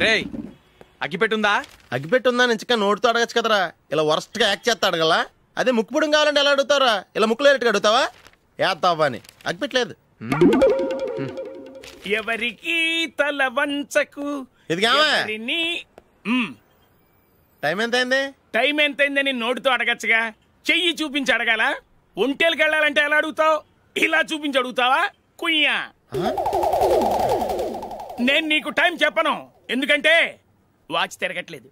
రేయ్ అగ్గిపెట్టుందా? అగ్గిపెట్టుందా నుంచి నోటితో అడగచ్చు కదరా, ఇలా వరస్ట్ గా యాక్ట్ చేస్తా అడగలా. అదే ముక్కుపుడం కావాలంటే ఎలా అడుగుతారా? ఇలా ముక్కులేటట్టు అడుగుతావా? ఏత్తావా అని. అగ్గిపెట్టలేదు. ఎవరికి తల వంచకు. ఇది టైం ఎంత అయింది? టైం ఎంతైందని నోటితో అడగచ్చుగా, చెయ్యి చూపించి అడగాల. ఒంటేలకు వెళ్ళాలంటే ఎలా అడుగుతావు? ఇలా చూపించి అడుగుతావా? కుయ్యా. నేను నీకు టైం చెప్పను, ఎందుకంటే వాచ్ తిరగట్లేదు.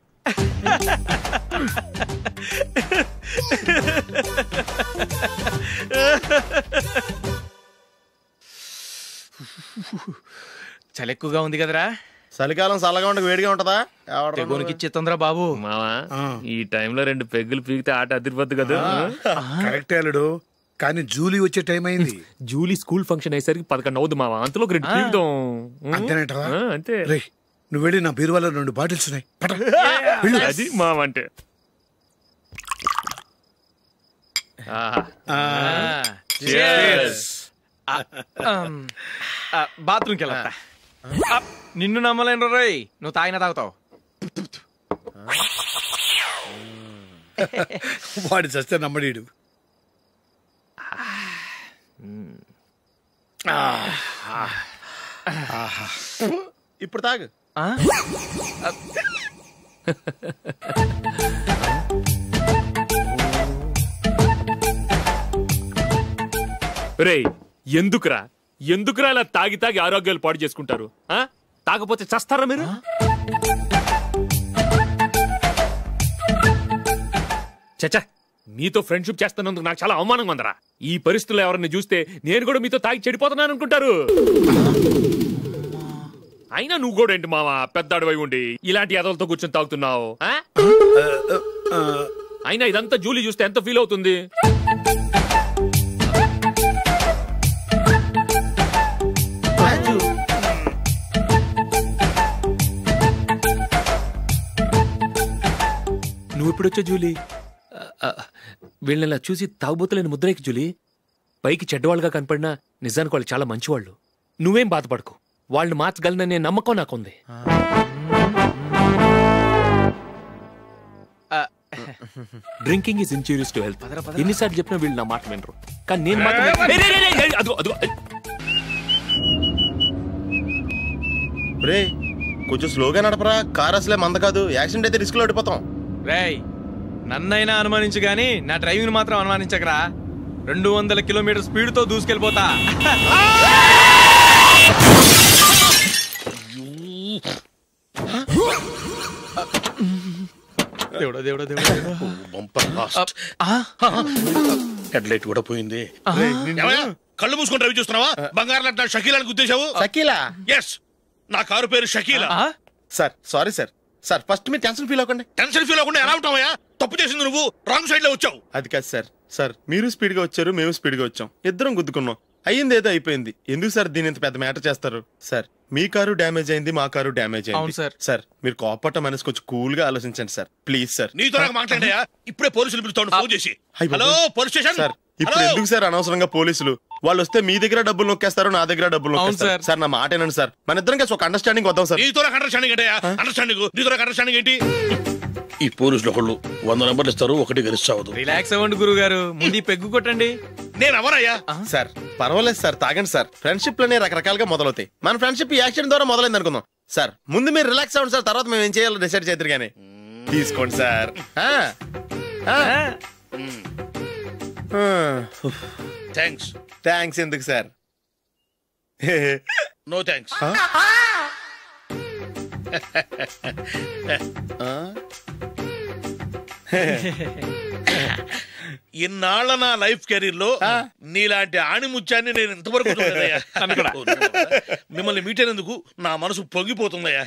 చలి ఎక్కువగా ఉంది కదరా. చలికాలం చల్లగా ఉండక వేడిగా ఉంటదా? తెగోనికి తొందర బాబు. మావా ఈ టైంలో 2 పెగ్గులు పీకితే ఆట అదిరిపోద్దు కదా. కరెక్టే అల్లుడు, కానీ జూలీ వచ్చే టైం అయింది. జూలీ స్కూల్ ఫంక్షన్ అయ్యేసరికి 11 అవుద్దు మావా, అంతలో 2 పీకుతాం. అంతేనేటవా? అంతే. రే నువ్వు వెళ్ళి నా బీరువాలో 2 బాటిల్స్ ఉన్నాయి. అది మావా అంటే. బాత్రూమ్కి వెళ్ళా. నిన్ను నమ్మలేను రోయ్, నువ్వు తాగినా తాగుతావు. వాడి చస్తే నమ్మడీడు. ఇప్పుడు తాగు. రేయ్ ఎందుకురా ఇలా తాగి తాగి ఆరోగ్యాలు పాడు చేసుకుంటారు? తాగపోతే చస్తారా మీరు? చచ్చా, మీతో ఫ్రెండ్షిప్ చేస్తున్నందుకు నాకు చాలా అవమానంగా ఉందరా. ఈ పరిస్థితుల్లో ఎవరిని చూస్తే నేను కూడా మీతో తాగి చెడిపోతున్నాను అనుకుంటారు. అయినా నువ్వు కూడా ఏంటి మావా, పెద్ద అడవై ఉండి ఇలాంటి ఎదలతో కూర్చొని తాగుతున్నావు? అయినా ఇదంతా జూలీ చూస్తే ఎంత ఫీల్ అవుతుంది? నువ్వు ఎప్పుడొచ్చా జూలీ? వీళ్ళనిలా చూసి తాగుబోతులేని ముద్రేకి జూలీ. పైకి చెడ్డవాళ్ళుగా కనపడినా నిజానికి వాళ్ళు చాలా మంచివాళ్ళు. నువ్వేం బాధపడకు, వాళ్ళని మార్చగలననే నమ్మకం నాకుంది. Drinking is injurious to health. ఎన్నిసార్లు చెప్పినా వీళ్ళు నా మాట వినరు, కానీ నేను మాత్రం. కొంచెం స్లోగా నడపరా, కార్ అసలే మంద కాదు. యాక్సిడెంట్ అయితే రిస్క్ లో ఓడిపోతాం. రేయ్ నన్నైనా అనుమానించు గాని నా డ్రైవింగ్ మాత్రం అనుమానించకరా. 200 కిలోమీటర్ స్పీడ్ తో దూసుకెళ్ళిపోతా. దేవుడా దేవుడా దేవుడా. హెడ్లైట్ కూడా పోయింది. కళ్ళు మూసుకొని రవి చూస్తున్నావా? బంగారం లాంటి షకీలాని గుర్తించావు? షకీలా? ఎస్, నా కారు పేరు Shakeela. Sir sorry sir. Sir first మీరు టెన్షన్ ఫీల్ అవ్వకండి. టెన్షన్ ఫీల్ అవ్వకుండా ఎలా ఉంటావయ్యా? తప్పు చేసింది నువ్వు, రాంగ్ సైడ్ లో వచ్చావు. అది కాదు సార్. సార్ మీరు స్పీడ్ గా వచ్చారు, మేము స్పీడ్ గా వచ్చాం, ఇద్దరం గుద్దుకున్నాం. అయ్యింది ఏదో అయిపోయింది. ఎందుకు సార్ దీని ఇంత పెద్ద మ్యాటర్ చేస్తారు? సార్ మీ కారు డ్యామేజ్ అయింది, మా కారు డ్యామేజ్ అయింది. సార్ మీరు కోపట్ట మనసు కొంచెం కూల్ గా ఆలోచించండి సార్, ప్లీజ్ సార్. నీతో నాకు మాట్లాడయా? ఇప్పుడే పోలీసులు పిలుస్తాను, ఫోన్ చేసి. Hello police station. సార్ ఇప్పుడు ఎందుకు సార్ అనవసరంగా పోలీసులు? వాళ్ళు వస్తే మీ దగ్గర డబ్బులు నొక్కేస్తారు, నా దగ్గర డబ్బులు నొక్కేస్తారు. సార్ నా మాట ఏనండి సార్, మన ఇద్దరం కలిసి ఒక అండర్స్టాండింగ్ వద్దాం సార్. నీతో నాకు అండర్స్టాండింగ్ ఏంటయ్యా? అండర్స్టాండింగ్ నీతో నాకు అండర్స్టాండింగ్ ఏంటి? ఈ పోలీసులు ఒకళ్ళు 100 నెంబర్లు ఇస్తారు, ఒకటి గెలిచావదు. రిలాక్స్ అవ్వండి గురువు గారు, ముందు పెగ్గు కొట్టండి. నేను ఎవరయ్యా? సార్ పర్వాలేదు సార్, తాగండి సార్. ఫ్రెండ్షిప్ లోనే రకరకాలుగా మొదలవుతాయి. మన ఫ్రెండ్షిప్ ఈ యాక్సిడెంట్ ద్వారా మొదలైంది అనుకుందాం. సార్ ముందు మీరు రిలాక్స్ అవ్వండి సార్, తర్వాత మేము ఏం చేయాలో డిసైడ్ చేద్దరు కానీ. తీసుకోండి సార్. థ్యాంక్స్. థ్యాంక్స్ ఎందుకు సార్? No thanks. ఇన్నాళ్ళ నా లైఫ్ కెరీర్ లో నీలాంటి ఆణిముత్యాన్ని నేను ఇంతవరకు చూడలేదయ్యా. మిమ్మల్ని మీట్ అయినందుకు నా మనసు పొంగిపోతుందయ్యా.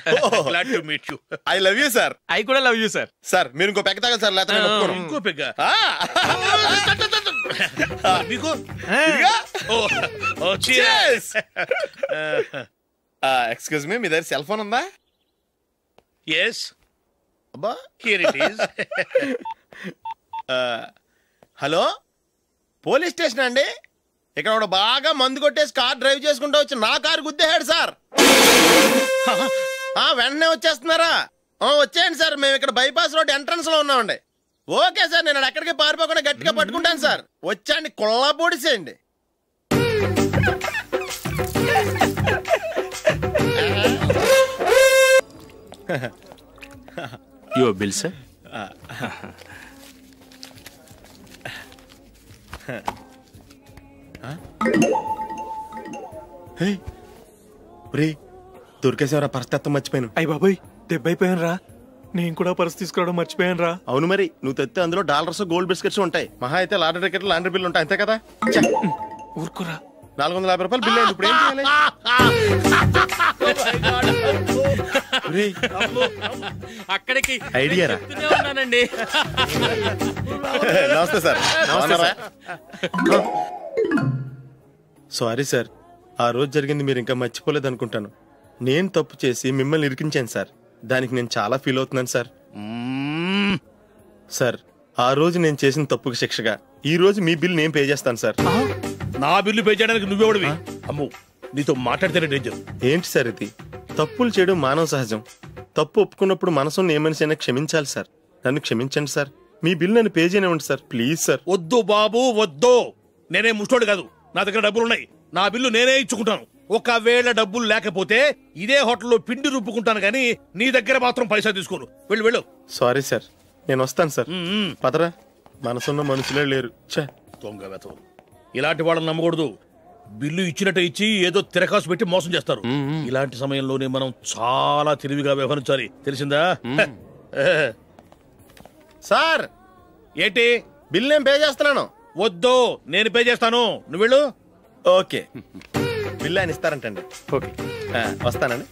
Glad to meet you. I love you sir. I కూడా లవ్ యూ సార్. సార్ మీరు ఇంకో పెగ్గ తాగండి సార్, లేకపోతే ఇంకో పెగ్గ. మీకు ఎక్స్క్యూజ్ మీ, మీ దగ్గర సెల్ ఫోన్ ఉందా? ఎస్. అబ్బా here it is. Hello police station అండి? ఇక్కడ ఒక బాగా మందు కొట్టేసి కార్ డ్రైవ్ చేసుకుంటూ వచ్చి నా కారు గుద్దేశాడు సార్. వెంటనే వచ్చేస్తున్నారా? వచ్చేయండి సార్, మేము ఇక్కడ బైపాస్ రోడ్ ఎంట్రన్స్ లో ఉన్నామండి. ఓకే సార్, నేను ఎక్కడికి పారిపోకుండా గట్టిగా పట్టుకుంటాను సార్. వచ్చాండి, కుళ్ళా పొడిసేయండి. Your bill, sir. దొరికేసేవరా, పరిస్థితి మర్చిపోయాను. అయ్య బాబాయ్, దెబ్బైపోయాను రా. నేను కూడా పర్స్ తీసుకురావడం మర్చిపోయాను రా. అవును మరి, నువ్వు తెస్తే అందులో డాలర్స్ గోల్డ్ బిస్కెట్స్ ఉంటాయి. మహా అయితే లాటరీ టికెట్ లాండ్రీ బిల్లు ఉంటాయి, అంతే కదా. ఊరుకురా. 450 రూపాయలు బిల్లు అయింది. ఇప్పుడు ఏం చేయాలి? అక్కడికి ఐడియా రా. ఉన్నానండి. నమస్తే సార్. సారీ సార్, ఆ రోజు జరిగింది మీరు ఇంకా మర్చిపోలేదు అనుకుంటాను. నేను తప్పు చేసి మిమ్మల్ని ఇరికించాను సార్. దానికి నేను చాలా ఫీల్ అవుతున్నాను సార్. సార్, ఆ రోజు నేను చేసిన తప్పుకి శిక్షగా ఈ రోజు మీ బిల్ నేను పే చేస్తాను సార్. నా బిల్లు పే చేయడానికి నువ్వెవడివి? అమ్మో, నీతో మాట్లాడితేనే డేంజర్. ఏంటి సార్ ఇది? తప్పులు చేయడం మానవ సహజం. తప్పు ఒప్పుకున్నప్పుడు మనసుని ఏ మనిషి అయినా క్షమించాలి సార్. నన్ను క్షమించండి సార్. మీ బిల్ నన్ను పే చేయనివ్వండి సార్, ప్లీజ్ సార్. వద్దు బాబు, వద్దు. నేనే ముష్టోడు కాదు, నా దగ్గర డబ్బులున్నాయి. నా బిల్లు నేనే ఇచ్చుకుంటాను. ఒకవేళ డబ్బులు లేకపోతే ఇదే హోటల్లో పిండి రుబ్బుకుంటాను, కానీ నీ దగ్గర మాత్రం పైసా తీసుకోను. వెళ్ళు వెళ్ళు. సారీ సార్, నేను వస్తాను సార్. పదరా, మనసున్న మనుషులే లేరు. దొంగ వెతవు. ఇలాంటి వాళ్ళని నమ్మకూడదు. బిల్లు ఇచ్చినట్టు ఇచ్చి ఏదో తిరకాసు పెట్టి మోసం చేస్తారు. ఇలాంటి సమయంలోనే మనం చాలా తెలివిగా వ్యవహరించాలి, తెలిసిందా? సార్, ఏంటి? బిల్ నేను పే చేస్తున్నాను. వద్దు, నేను పే చేస్తాను, నువ్వు వెళ్ళు. ఓకే, బిల్ ఆయన ఇస్తారంటండి. ఓకే, వస్తానండి.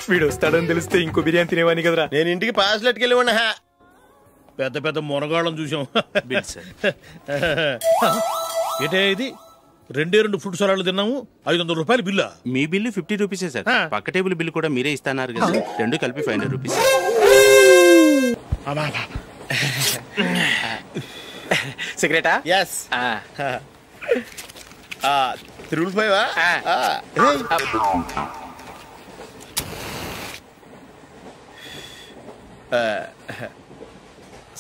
వీడు వస్తాడని తెలిస్తే ఇంకో బిర్యానీ తినేవాని కదరా. నేను ఇంటికి పాస్లెట్కి వెళ్ళి ఉన్నా. పెద్ద పెద్ద మునగాళ్ళం చూసాం. Bill, sir. ఏంటే ఇది? 2 ఫ్రూట్ సలాడ్లు తిన్నాము, 500 రూపాయలు బిల్లా? మీ బిల్లు 50 రూపీసే సార్. పక్క టేబుల్ బిల్లు కూడా మీరే ఇస్తాన్నారు కదా, 2 కలిపి 500 రూపీస్. సిగరెటా? ఎస్. 355.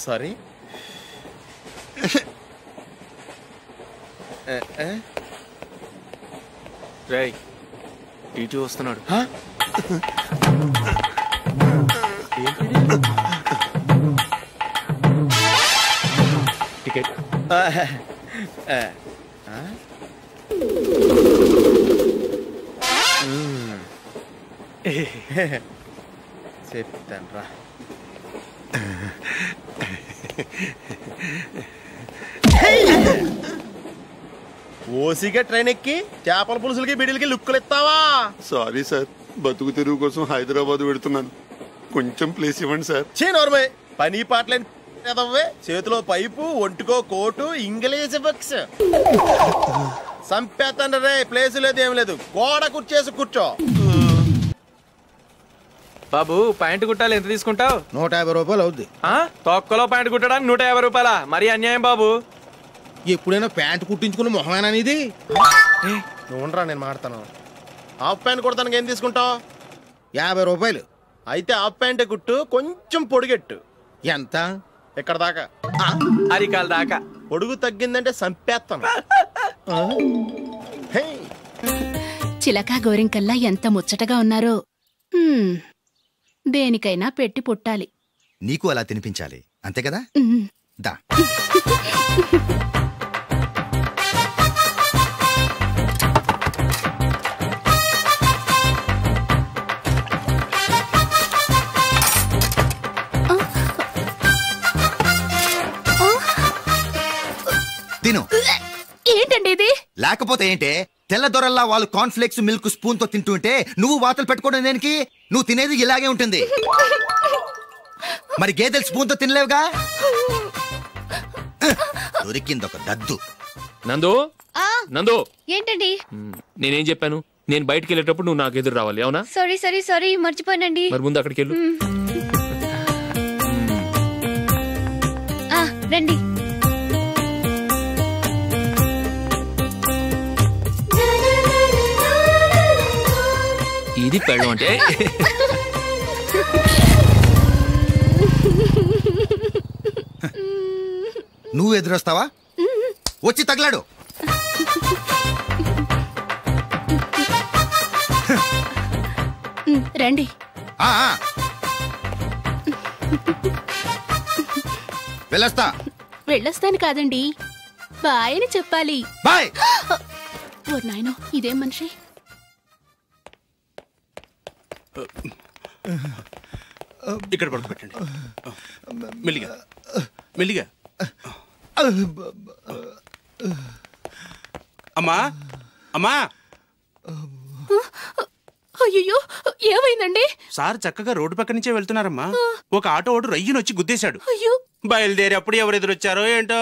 సారీ. రేయ్, టీటీ వస్తున్నాడు. టికెట్. చెప్తాను రా. ఓసిగా ట్రైన్ ఎక్కి చేపల పులుసులకి బిడిలకి లుక్కులు ఇస్తావా? సారీ సార్, బతుకు తెరువు కోసం హైదరాబాద్ పెడుతున్నాను, కొంచెం ప్లేస్ ఇవ్వండి సార్. నోర్మే, పని పాటలేని చేతిలో పైపు, ఒంటికో కోటు, ఇంగ్లీష్ బుక్స్. సంపేతండ్రి రే, ప్లేస్ లేదు ఏం లేదు, గోడ కుర్చేసి కూర్చో. బాబు, ప్యాంటు కుట్టాలి, ఎంత తీసుకుంటావు? 150 రూపాయలు అవుద్ది. తొక్కలో ప్యాంటు కుట్టడానికి 150 రూపాయల? మరి అన్యాయం బాబు. ఎప్పుడైనా ప్యాంటు కుట్టించుకున్న మొహమేనా ఇది? నువ్వు ఉండరా, నేను మాడతాను. హాఫ్ ప్యాంట్ కుడతానికి ఏం తీసుకుంటావు? 50 రూపాయలు. అయితే హాఫ్ ప్యాంటే కుట్టు, కొంచెం పొడిగెట్టు. ఎంత? ఎక్కడ దాకా? అరికాల దాకా. పొడుగు తగ్గిందంటే సంపేస్తాను. చిలకా గోరింకల్లా ఎంత ముచ్చటగా ఉన్నారో. దేనికైనా పెట్టి పుట్టాలి. నీకు అలా తినిపించాలి, అంతే కదా? దా. తిను. ఏంటండి ఇది? లేకపోతే ఏంటే, తెల్లదొరల్లా వాళ్ళు కార్న్ఫ్లేక్స్ మిల్క్ స్పూన్ తో తింటుంటే నువ్వు వాతలు పెట్టుకోవడం దేనికి? నువ్వు తినేది ఇలాగే ఉంటుంది. మరి గేదెలు స్పూన్ తో తినలేవుగా. దొరికిందొక దద్దు. నందు, నందు, ఏంటండి? నేనేం చెప్పాను? నేను బయటికి వెళ్ళేటప్పుడు నువ్వు నాకు ఎదురు రావాలి, అవునా? సారీ మర్చిపోయానండి. మరి ముందు అక్కడికి వెళ్ళు. రండి. ఇది పెళ్ళం అంటే. నువ్వు ఎదురొస్తావా? వచ్చి తగలాడు. రండి. వెళ్ళొస్తాను కాదండి, బాయ్ అని చెప్పాలి. బాయ్. ఓ నాయనో, ఇదేం మనిషి. ఇక్కడ పడుకోబెట్టండి. మెల్లిగా మెల్లిగా. అమ్మా అమ్మా. అయ్యో, ఏమైందండి? సార్ చక్కగా రోడ్డు పక్క నుంచే వెళ్తున్నారమ్మా. ఒక ఆటో ఓడు రయ్యను వచ్చి గుద్దేశాడు. అయ్యో. బయలుదేరి అప్పుడు ఎవరు ఎదురొచ్చారో ఏంటో.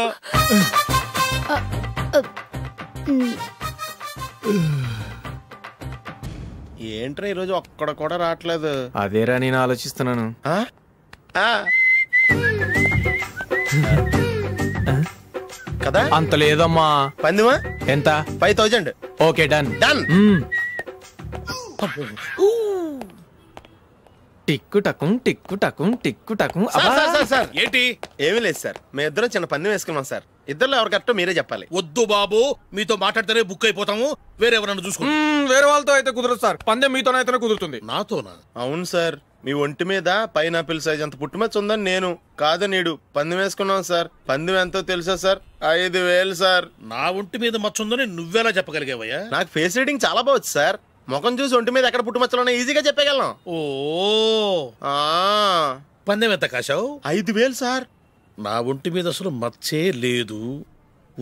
ఏంట్రా ఈరోజు ఒక్కడ కూడా రావట్లేదు? అదేరా నేను ఆలోచిస్తున్నాను. కదా అంత లేదమ్మా. పందిమా ఎంత? 5000. Okay, done done. టిక్కు టకుం టిక్కు టకుం టిక్కు టకుం. సార్ ఏంటి? ఏమీ లేదు సార్, మేము ఇద్దరం చిన్న పందెం వేసుకున్నాం సార్. ఇద్దరులో ఎవరు కరెక్టో మీరే చెప్పాలి. వద్దు బాబు, మీతో మాట్లాడితేనే బుక్ అయిపోతాము. వేరెవరన్నా చూసుకో. వేరే వాళ్ళతో అయితే కుదరదు సార్, పందెం మీతోనైతేనే కుదురుతుంది. నాతోనా? అవును సార్, మీ ఒంటి మీద పైనాపిల్ సైజ్ అంత పుట్టుమచ్చ ఉందని నేను కాదు నీడు పందెం వేసుకున్నాం సార్. పందెం ఎంతో తెలుసా సార్? 5000 సార్. నా ఒంటి మీద మచ్చ ఉందని నువ్వెలా చెప్పగలిగావయ్యా? నాకు ఫేస్ రీడింగ్ చాలా బాగుంది సార్. ముఖం చూసి ఒంటి మీద ఎక్కడ పుట్టుమచ్చలో ఈజీగా చెప్పగలం. ఓ, పందెం ఎంత కాశావు? 5000 సార్. నా ఒంటి మీద అసలు మచ్చే లేదు.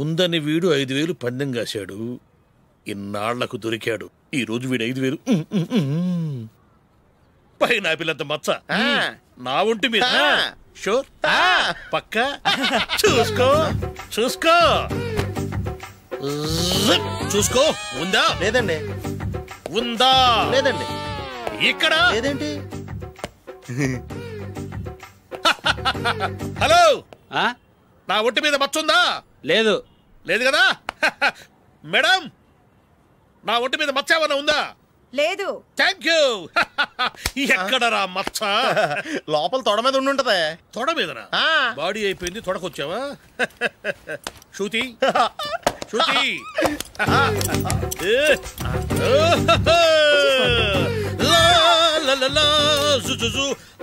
ఉందని వీడు 5000 పందెం కాశాడు. ఇన్నాళ్లకు దొరికాడు. ఈ రోజు వీడు 5000. పైన పిల్లంత మచ్చ నా ఒంటి మీద. షూర్? పక్క చూసుకో చూసుకో చూసుకో. ఉందా? లేదండి. ఉందా? లేదండి. ఇక్కడ లేదేంటి? హలో, నా ఒంటి మీద మచ్చ ఉందా? లేదు. లేదు కదా? మేడం, నా ఒంటి మీద మచ్చ ఏమన్నా ఉందా? లేదు. Thank you. ఎక్కడరా మచ్చ? లోపల తొడ మీద ఉండుంటదే. తొడ మీదనా? బాడీ అయిపోయింది, తొడకొచ్చావా? శృతి శృతి.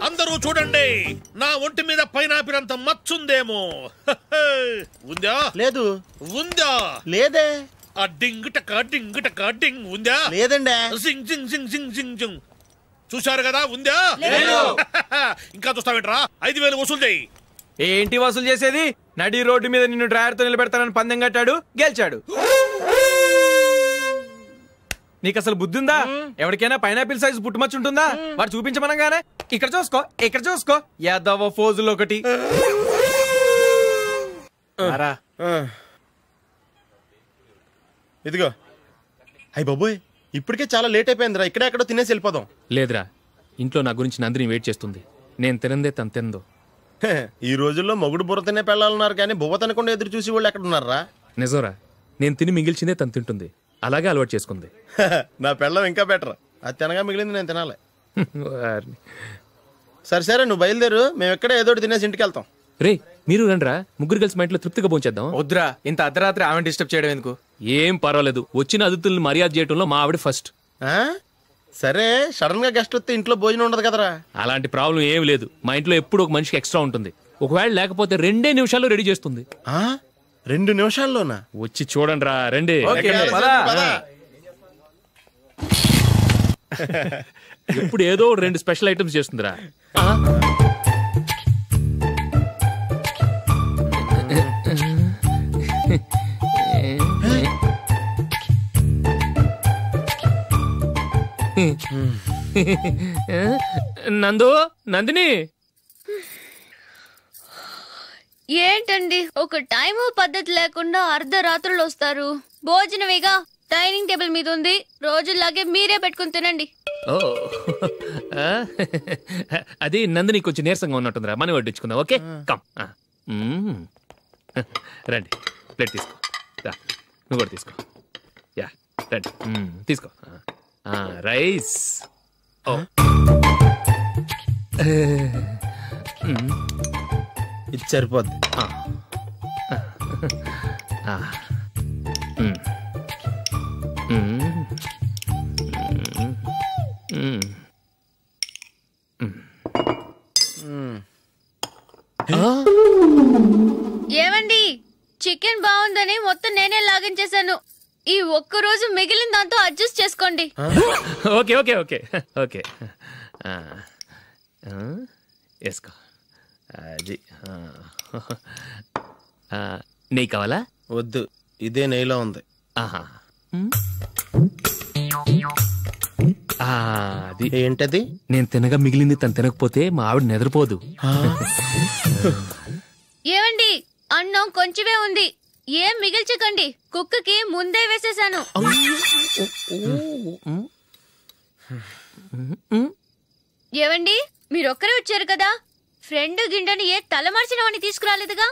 అందరూ చూడండి, నా ఒంటి మీద పైనాపిల్ అంత మచ్చుందేమో. ఉందా? లేదు. ఉందా? లేదే. ఆ డింగ్ టక డింగ్ టక డింగ్ ఉందా? లేదండి. జింగ్ జింగ్ జింగ్ జింగ్ జింగ్ జింగ్. చూశారు కదా? ఉందా? ఇంకా చూస్తావేంట్రా? 5000 వసూలు చేయి. ఏంటి వసూలు చేసేది? నడి రోడ్డు మీద నిన్ను డ్రైవర్ తో నిలబెడతానని పందెం కట్టాడు, గెలిచాడు. నీకు అసలు బుద్ధి ఉందా? ఎవరికైనా పైనాపిల్ సైజ్ పుట్టుమచ్చు ఉంటుందా? వాడు చూపించమనగానే ఇక్కడ చూసుకో ఇక్కడ చూసుకో యాదవ ఫోజులు ఒకటి. ఇదిగో. అయ్య బాబోయ్, ఇప్పటికే చాలా లేట్ అయిపోయిందిరా. ఇక్కడే ఎక్కడో తినేసి వెళ్ళిపోదాం. లేదురా, ఇంట్లో నా గురించి నందిని వెయిట్ చేస్తుంది. నేను తినందే తను తిందో. ఈ రోజుల్లో మొగుడు బుర్ర తినే పెళ్ళాలన్నారు కానీ బువ్వ తినకుండా ఎదురు చూసి వాళ్ళు ఎక్కడ ఉన్నారా? నిజంరా, నేను తిని మిగిల్చిందే తను తింటుంది. అలాగే అలవాటు చేసుకుంది. నా పెళ్ళం ఇంకా బెటర్. అది తినగా మిగిలింది నేను తినాలి. సరే సరే, నువ్వు బయలుదేరు. మేము ఎక్కడే ఏదో తినేసి ఇంటికి వెళ్తాం. రే, మీరు రండిరా, ముగ్గురు కలిసి మా ఇంట్లో తృప్తిగా భోంచేద్దాం. వద్దురా, ఇంత అర్ధరాత్రి ఆమె డిస్టర్బ్ చేయడం ఎందుకు? ఏం పర్వాలేదు, వచ్చిన అతిథుల్ని మర్యాద చేయడంలో మా ఆవిడ ఫస్ట్. సరే, సడన్ గా గెస్ట్ వస్తే ఇంట్లో భోజనం ఉండదు కదరా? అలాంటి ప్రాబ్లం ఏమి లేదు. మా ఇంట్లో ఎప్పుడు ఒక మనిషికి ఎక్స్ట్రా ఉంటుంది. ఒకవేళ లేకపోతే 2 నిమిషాల్లో రెడీ చేస్తుంది. 2 నిమిషాల్లోనా? వచ్చి చూడండి రా, రండి. ఇప్పుడు ఏదో 2 స్పెషల్ ఐటమ్స్ చేస్తుందిరా. నందు, నందిని. ఏంటండి ఒక టైము పద్ధతి లేకుండా అర్ధరాత్రులు వస్తారు? భోజనమేగా డైనింగ్ టేబుల్ మీద ఉంది, రోజుల్లాగే మీరే పెట్టుకుని తినండి. ఓ, అది నందిని కొంచెం నీరసంగా ఉన్నట్టుందిరా, మనం వడ్డించుకుందాం. Okay, come. రండి, ప్లేట్ తీసుకో. నువ్వు కూడా తీసుకో. యా, రండి, తీసుకో. రైస్. ఇది సరిపోద్ది. ఏమండి, చికెన్ బాగుందని మొత్తం నేనే లాగించేశాను. ఈ ఒక్క రోజు మిగిలిన దాంతో అడ్జస్ట్ చేసుకోండి. ఓకే ఓకే ఓకే ఓకే వేసుకో. అది నెయ్యి కావాలా? వద్దు, ఇదే నెయ్యిలో ఉంది. ఆహా, అది ఏంటది? నేను తినగా మిగిలింది తను తినకపోతే మా ఆవిడ నిద్రపోదు. ఏమండి, అన్నం కొంచెమే ఉంది, ఏం మిగిల్చకండి. కుక్కకి ముందే వేసేసాను. ఏవండి, మీరొక్కరే వచ్చారు కదా, ఫ్రెండ్ గిండెని ఏ తలమార్చిన వాడిని తీసుకురాలేదుగా?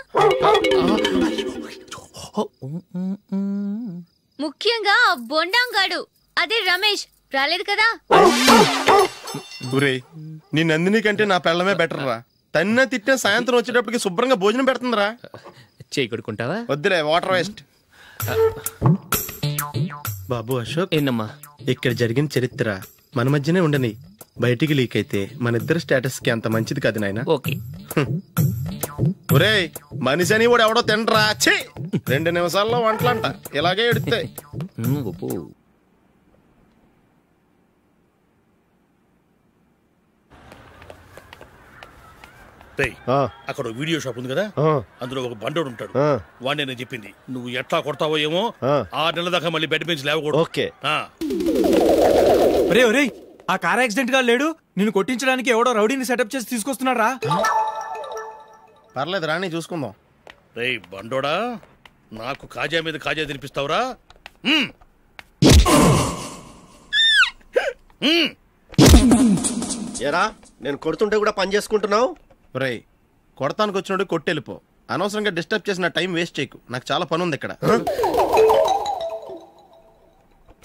ముఖ్యంగా ఆ బొండాంగాడు, అదే రమేష్, రాలేదు కదా? నీ నందిని కంటే నా పెళ్ళమే బెటర్ రా. తన్న తిట్టిన సాయంత్రం వచ్చేటప్పటికి శుభ్రంగా భోజనం పెడుతుందిరా. చేయి కొడుకుంటావా? వద్దులే, వాటర్ వేస్ట్. బాబు అశోక్, ఏంటమ్మా ఇక్కడ జరిగిన చరిత్ర మన మధ్యనే ఉండని, బయటికి లీక్ అయితే మన ఇద్దరు స్టేటస్ కి అంత మంచిది కాదు నాయన. ఓకే. ఒరేయ్, మనిషి అని కూడా ఎవడో తినరా. 2 నిమిషాల్లో వంటలంట, ఇలాగే ఎడితే. అక్కడ వీడియో షాప్ ఉంది కదా, అందులో ఒక బండోడు ఉంటాడు. వాడిని నేను చెప్పింది, నువ్వు ఎట్లా కొడతావో ఏమో, 6 నెలల దాకా మళ్ళీ బెడ్ బెంచ్ లేవకూడదు. ఓకే. ఆ కార్ యాక్సిడెంట్ గా లేడు, నిన్ను కొట్టించడానికి ఎవడో రౌడీని సెటప్ చేసి తీసుకొస్తున్నారా? పర్లేదు రాని, చూసుకుందాం. రేయ్ బండోడా, నాకు కాజా మీద కాజా తినిపిస్తావురా? ఎరా, నేను కొడుతుంటే కూడా పని చేసుకుంటున్నావు? రేయ్, కొడతానికి వచ్చినట్టు కొట్టెళ్ళిపో. అనవసరంగా డిస్టర్బ్ చేసిన టైం వేస్ట్ చేయకు, నాకు చాలా పని ఉంది ఇక్కడ.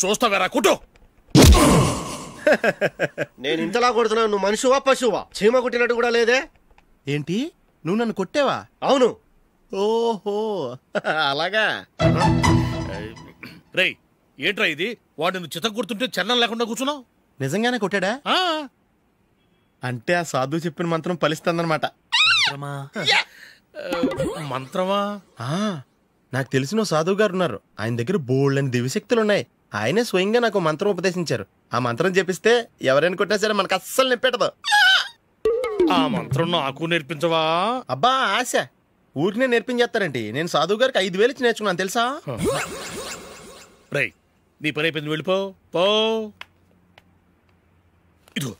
చూస్తావేరా కుట్టు. నేను ఇంతలా కొడుతున్నావు, నువ్వు మనిషివా పశువా? చీమ కుట్టినట్టు కూడా లేదే. ఏంటి, నువ్వు నన్ను కొట్టావా? అవును. ఓహో, అలాగా. రేయ్, ఏంట్రా ఇది? వాడు నువ్వు చిత్త గుర్తుంటే చలనం లేకుండా కూర్చున్నావు. నిజంగానే కొట్టాడా? అంటే ఆ సాధువు చెప్పిన మంత్రం ఫలిస్తుందన్నమాట. మంత్రమా? నాకు తెలిసిన సాధువు గారు ఉన్నారు, ఆయన దగ్గర బోల్డని దివ్యశక్తులు ఉన్నాయి. ఆయనే స్వయంగా నాకు మంత్రం ఉపదేశించారు. ఆ మంత్రం చెప్పిస్తే ఎవరైనా కొట్టినా సరే మనకు అస్సలు నిప్పెట్టదు. ఆ మంత్రం నాకు నేర్పించవా? అబ్బా ఆశ, ఊరినే నేర్పించేస్తారండి. నేను సాధువు గారికి 5,000 ఇచ్చి నేర్చుకున్నాను తెలుసా? రేయ్, నీ పని అయిపోయింది, వెళ్ళిపో. పో. ఇదిగో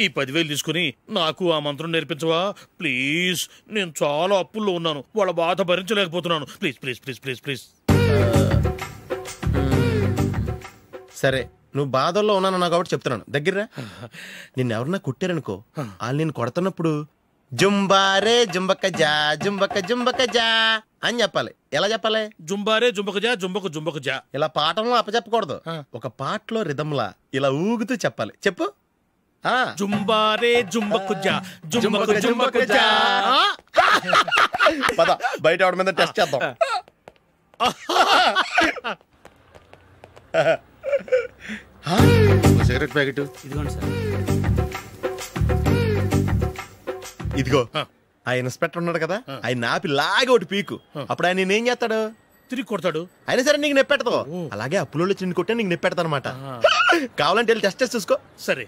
ఈ 10,000 తీసుకుని నాకు ఆ మంత్రం నేర్పించవా ప్లీజ్? నేను చాలా అప్పుల్లో ఉన్నాను, వాళ్ళ బాధ భరించలేకపోతున్నాను. Please please please please please. సరే, నువ్వు బాధల్లో ఉన్నాను నాకు కాబట్టి చెప్తున్నాను, దగ్గర నిన్ను ఎవరన్నా కొట్టారనుకో, వాళ్ళు నేను కొడుతున్నప్పుడు జుంబారే జుంబక జా జుంబక జుంబక జా అని చెప్పాలి. ఎలా చెప్పాలి? జుంబారే జుంబక జా జుంబక జుంబక జా. ఇలా పాఠంలో అప్పచెప్పకూడదు, ఒక పాటలో రిధంలా ఇలా ఊగుతూ చెప్పాలి. చెప్పు. జుంబారే జుంబకు జా జుంబకు జుంబకు జా. పద, బయట ఎవరి మీద టెస్ట్ చేద్దాం. సిగరెట్ ప్యాకెట్ ఇదిగోండి సార్. ఇదిగో, ఆ ఇన్స్పెక్టర్ ఉన్నాడు కదా, ఆయన ఆపి లాగా ఒకటి పీకు. అప్పుడు ఆయన నేనేం చేస్తాడు? తిరిగి కొడతాడు. అయినా సరే నీకు నెప్పెడతావు. అలాగే అప్పులో చిన్న కొట్టే నీకు నెప్పెడతా అనమాట. కావాలంటే వెళ్ళి టెస్ట్ చేసి చూసుకో. సరే.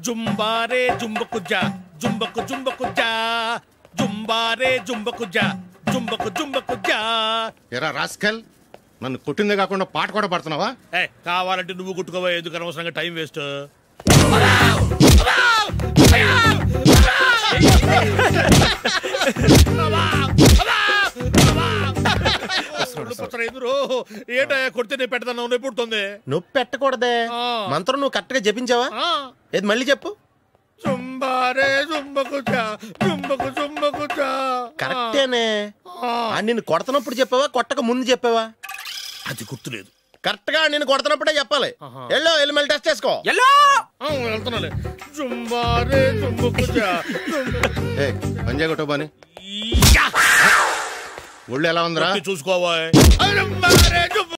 జుంబారే జుంబకు జా జుంబకు జుంబకు జా జుంబారే జుంబకు జా జుంబకు జుంబకు జా. ఎరా రాస్కల్, నన్ను కొట్టిందే కాకుండా పాట కూడా పడుతున్నావా? కావాలంటే నువ్వు కొట్టుకోవా, ఎందుకు అనవసరంగా టైం వేస్ట్. ఏంటో కొడితే నేను పెడతాను, నొప్పి పుడుతుంది. నొప్పి పెట్టకూడదే, మంత్రం నువ్వు కరెక్ట్ గా జపించావా? ఏది మళ్ళీ చెప్పు. జుంబారే జుంబకు జా జుంబకు జుంబకు జా. కరెక్టేనే నిన్ను కొడుతున్నప్పుడు చెప్పావా కొట్టక ముందు చెప్పావా? అది గుర్తులేదు. కరెక్ట్ గా నిన్ను కొడుతున్నప్పుడే చెప్పాలి. వెళ్ళి మళ్ళీ టెస్ట్ చేసుకో. వెళ్తున్నాలే. జుంబారే జుంబుకుజా. పంజా కొట్టబాని ఒళ్ళు ఎలా ఉందిరా చూసుకోవా.